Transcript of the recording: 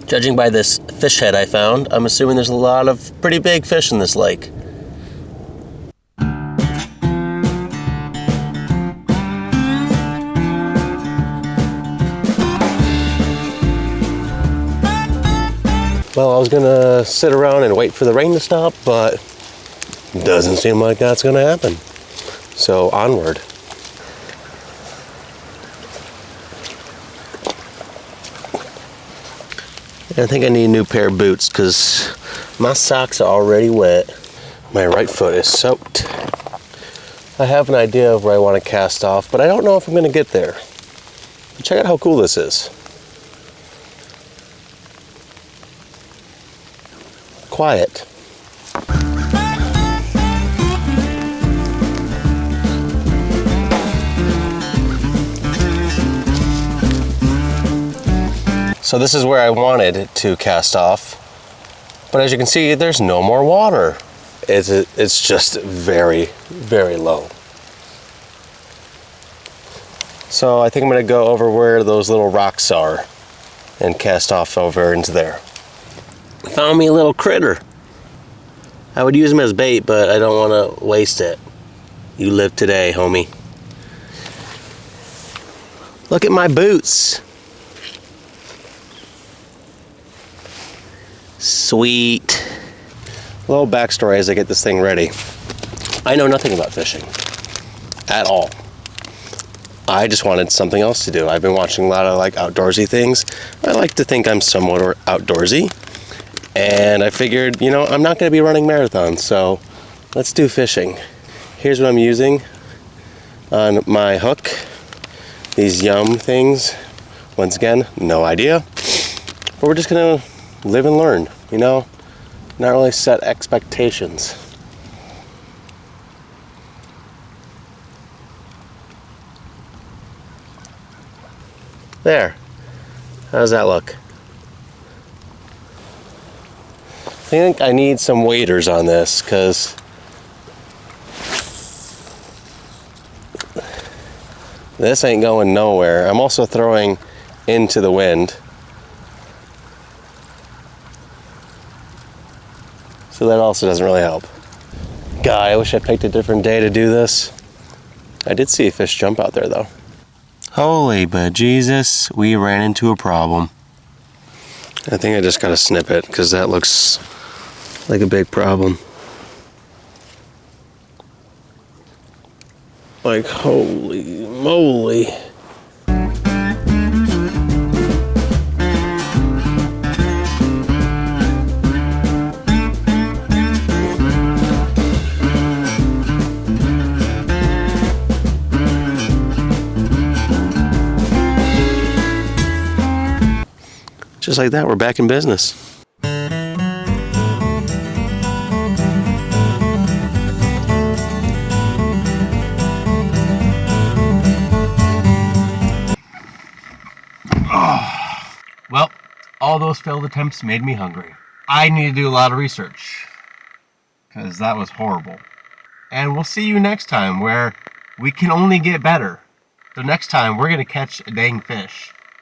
Judging by this fish head I found, I'm assuming there's a lot of pretty big fish in this lake. Well, I was gonna sit around and wait for the rain to stop, but it doesn't seem like that's gonna happen. So onward. I think I need a new pair of boots because my socks are already wet. My right foot is soaked. I have an idea of where I want to cast off, but I don't know if I'm going to get there. Check out how cool this is. Quiet. So this is where I wanted to cast off, but as you can see, there's no more water. It's just very, very low. So I think I'm gonna go over where those little rocks are and cast off over into there. I found me a little critter. I would use him as bait, but I don't wanna waste it. You live today, homie. Look at my boots. Sweet. A little backstory as I get this thing ready. I know nothing about fishing at all. I just wanted something else to do. I've been watching a lot of like outdoorsy things. I like to think I'm somewhat outdoorsy. And I figured, you know, I'm not going to be running marathons, so let's do fishing. Here's what I'm using on my hook. These Yum things. Once again, no idea. But we're just going to live and learn, you know? Not really set expectations. There. How does that look? I think I need some waders on this because this ain't going nowhere. I'm also throwing into the wind. So that also doesn't really help. God, I wish I picked a different day to do this. I did see a fish jump out there though. Holy bejesus, we ran into a problem. I think I just gotta snip it because that looks like a big problem. Like, holy moly. Just like that, we're back in business. Well, all those failed attempts made me hungry. I need to do a lot of research, because that was horrible. And we'll see you next time where we can only get better. So next time, we're going to catch a dang fish.